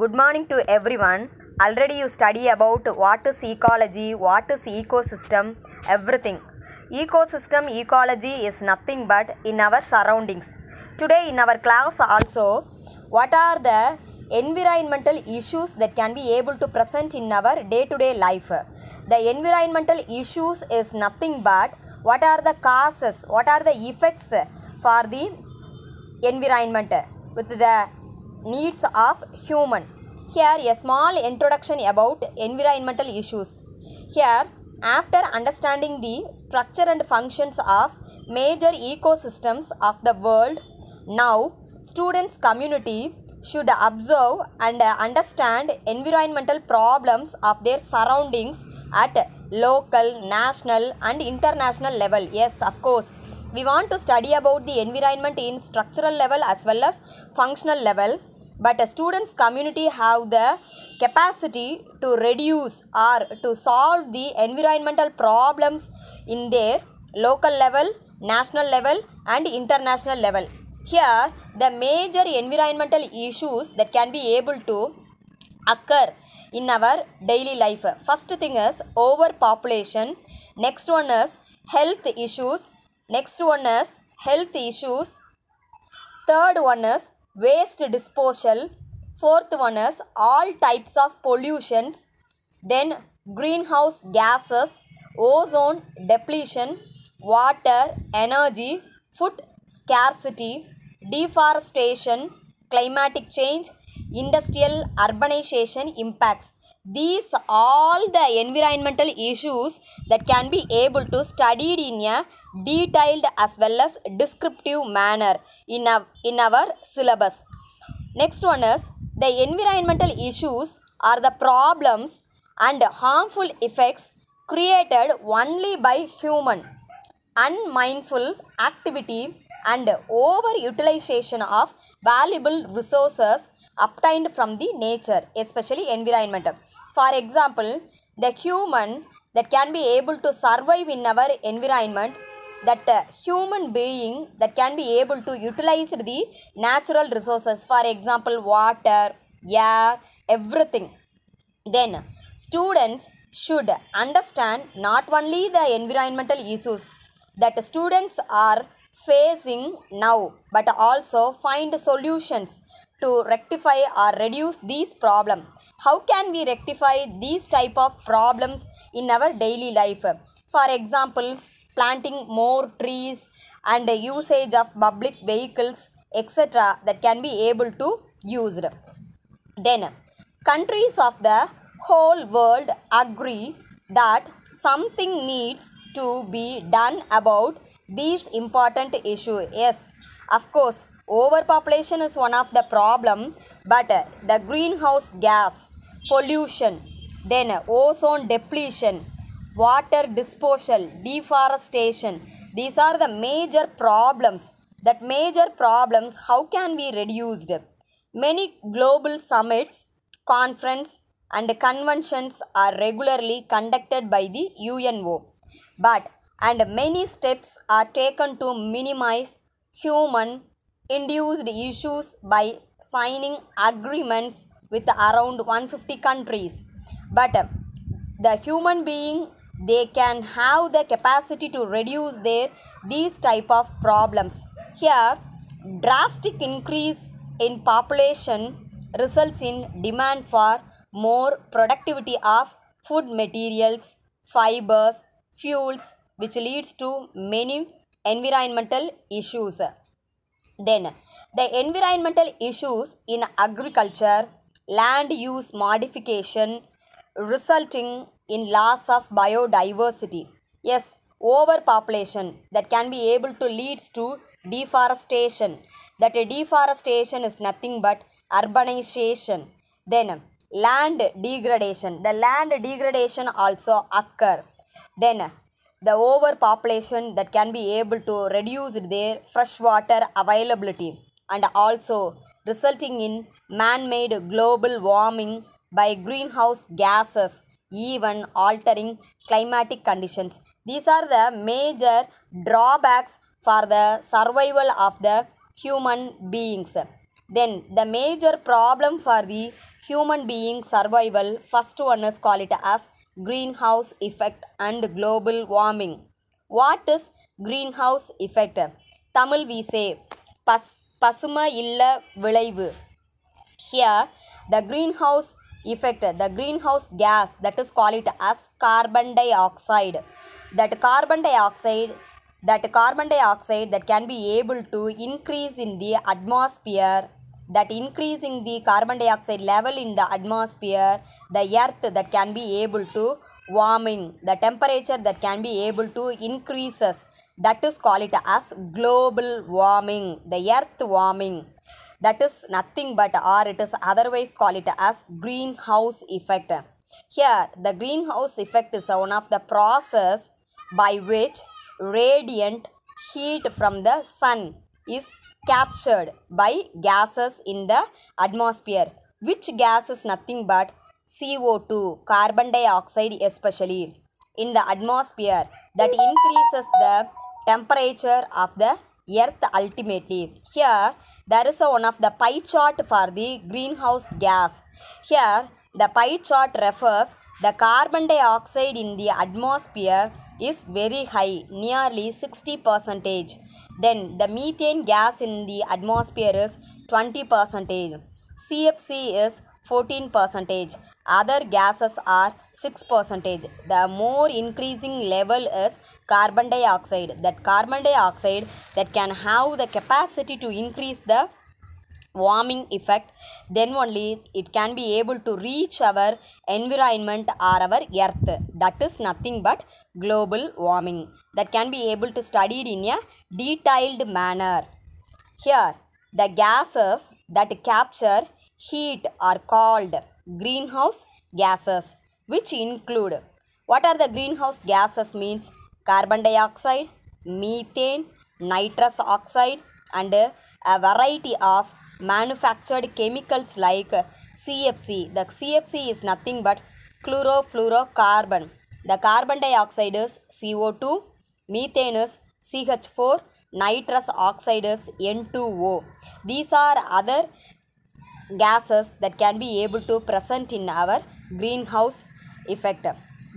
Good morning to everyone. Already you study about what is ecology, what is ecosystem, everything. Ecosystem, ecology is nothing but in our surroundings. Today in our class also, what are the environmental issues that can be able to present in our day-to-day life. The environmental issues is nothing but what are the causes, what are the effects for the environment with the needs of human. Here a small introduction about environmental issues. Here, after understanding the structure and functions of major ecosystems of the world, now students community should observe and understand environmental problems of their surroundings at local, national and international level. Yes, of course, we want to study about the environment in structural level as well as functional level, but a students community have the capacity to reduce or to solve the environmental problems in their local level, national level and international level. Here the major environmental issues that can be able to occur in our daily life. First thing is overpopulation, next one is health issues, third one is waste disposal, fourth one is all types of pollutions, then greenhouse gases, ozone depletion, water, energy, food scarcity, deforestation, climatic change, industrial urbanization impacts. These all the environmental issues that can be able to studied in a detailed as well as descriptive manner in our syllabus. Next one is the environmental issues are the problems and harmful effects created only by human unmindful activity and overutilization of valuable resources obtained from the nature, especially environment. For example, the human that can be able to survive in our environment, that human being that can be able to utilize the natural resources, for example water, air, everything. Then students should understand not only the environmental issues that students are facing now, but also find solutions to rectify or reduce these problems. How can we rectify these type of problems in our daily life? For example, planting more trees and usage of public vehicles, etc. that can be able to used. Then countries of the whole world agree that something needs to be done about these important issue. Yes, of course, overpopulation is one of the problem, but the greenhouse gas pollution, then ozone depletion, water disposal, deforestation, these are the major problems. That major problems, how can be reduced? Many global summits, conferences and conventions are regularly conducted by the UNO, but many steps are taken to minimize human induced issues by signing agreements with around 150 countries. But the human being, they can have the capacity to reduce these type of problems. Here drastic increase in population results in demand for more productivity of food materials, fibers, fuels, which leads to many environmental issues. Then the environmental issues in agriculture, land use modification resulting in loss of biodiversity. Yes, overpopulation that can be able to leads to deforestation. That deforestation is nothing but urbanization. Then land degradation. The land degradation also occur. Then the overpopulation that can be able to reduce their freshwater availability and also resulting in man-made global warming by greenhouse gases, even altering climatic conditions. These are the major drawbacks for the survival of the human beings. Then the major problem for the human being survival, first one is call it as greenhouse effect and global warming. What is greenhouse effect? Tamil we say pasuma illa vilaivu. Here the greenhouse effect, the greenhouse gas, that is call it as carbon dioxide. That carbon dioxide that can be able to increase in the atmosphere, that increasing the carbon dioxide level in the atmosphere, the earth that can be able to warming, the temperature that can be able to increases, that is call it as global warming, the earth warming. That is nothing but, or it is otherwise call it as greenhouse effect. Here the greenhouse effect is one of the process by which radiant heat from the sun is captured by gases in the atmosphere, which gas is nothing but CO2, carbon dioxide especially, in the atmosphere, that increases the temperature of the earth ultimately. Here there is one of the pie chart for the greenhouse gas. Here the pie chart refers the carbon dioxide in the atmosphere is very high, nearly 60%. Then the methane gas in the atmosphere is 20%. CFC is 14%. Other gases are 6%. The more increasing level is carbon dioxide. That carbon dioxide that can have the capacity to increase the warming effect, then only it can be able to reach our environment or our earth. That is nothing but global warming, that can be able to studied in a detailed manner. Here the gases that capture heat are called greenhouse gases, which include, what are the greenhouse gases means? Carbon dioxide, methane, nitrous oxide, and a variety of manufactured chemicals like CFC. The CFC is nothing but chlorofluorocarbon. The carbon dioxide is CO2, methane is CH4, nitrous oxide is N2O. These are other gases that can be able to present in our greenhouse effect.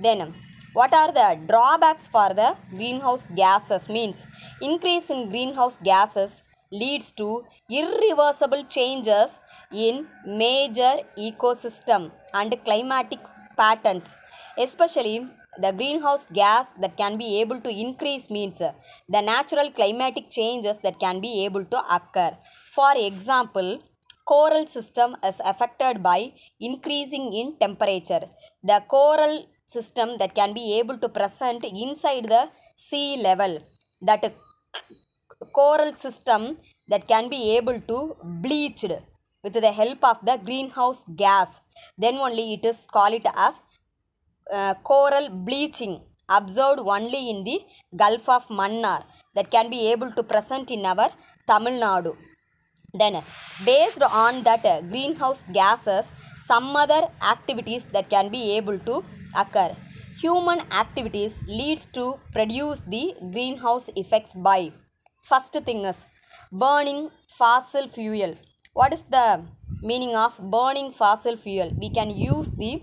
Then what are the drawbacks for the greenhouse gases means? Increase in greenhouse gases leads to irreversible changes in major ecosystem and climatic patterns. Especially the greenhouse gas that can be able to increase means the natural climatic changes that can be able to occur. For example, coral system is affected by increasing in temperature. The coral system that can be able to present inside the sea level, that coral system that can be able to bleached with the help of the greenhouse gas, then only it is call it as coral bleaching, observed only in the Gulf of Mannar, that can be able to present in our Tamil Nadu. Then based on that greenhouse gases, some other activities that can be able to occur. Human activities leads to produce the greenhouse effects by, first thing is burning fossil fuel. What is the meaning of burning fossil fuel? We can use the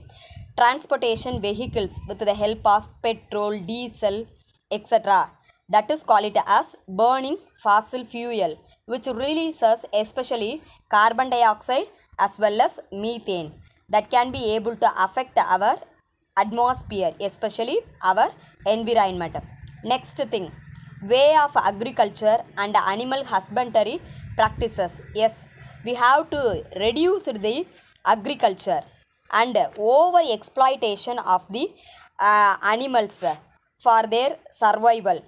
transportation vehicles with the help of petrol, diesel, etc. That is call it as burning fossil fuel, which releases especially carbon dioxide as well as methane, that can be able to affect our atmosphere, especially our environment. Next thing, way of agriculture and animal husbandry practices. Yes, we have to reduce the agriculture and over exploitation of the animals for their survival.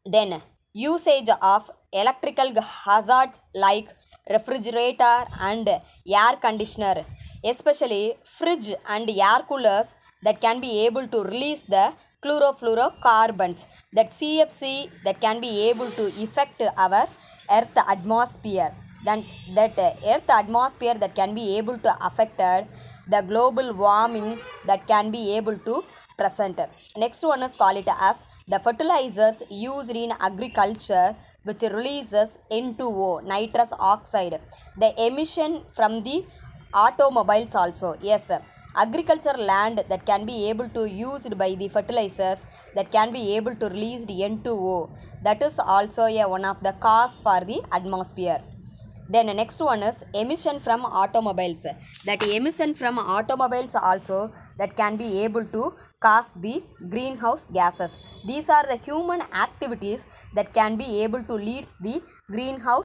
Then usage of electrical hazards like refrigerator and air conditioner, especially fridge and air coolers, that can be able to release the chlorofluorocarbons, that CFC, that can be able to affect our earth atmosphere. Then that earth atmosphere that can be able to affect the global warming, that can be able to present. Next one is call it as the fertilizers used in agriculture which releases N2O, nitrous oxide. The emission from the automobiles also. Yes, agriculture land that can be able to used by the fertilizers that can be able to release the N2O. That is also one of the cause for the atmosphere. Then the next one is emission from automobiles. That emission from automobiles also that can be able to cause the greenhouse gases. These are the human activities that can be able to lead the greenhouse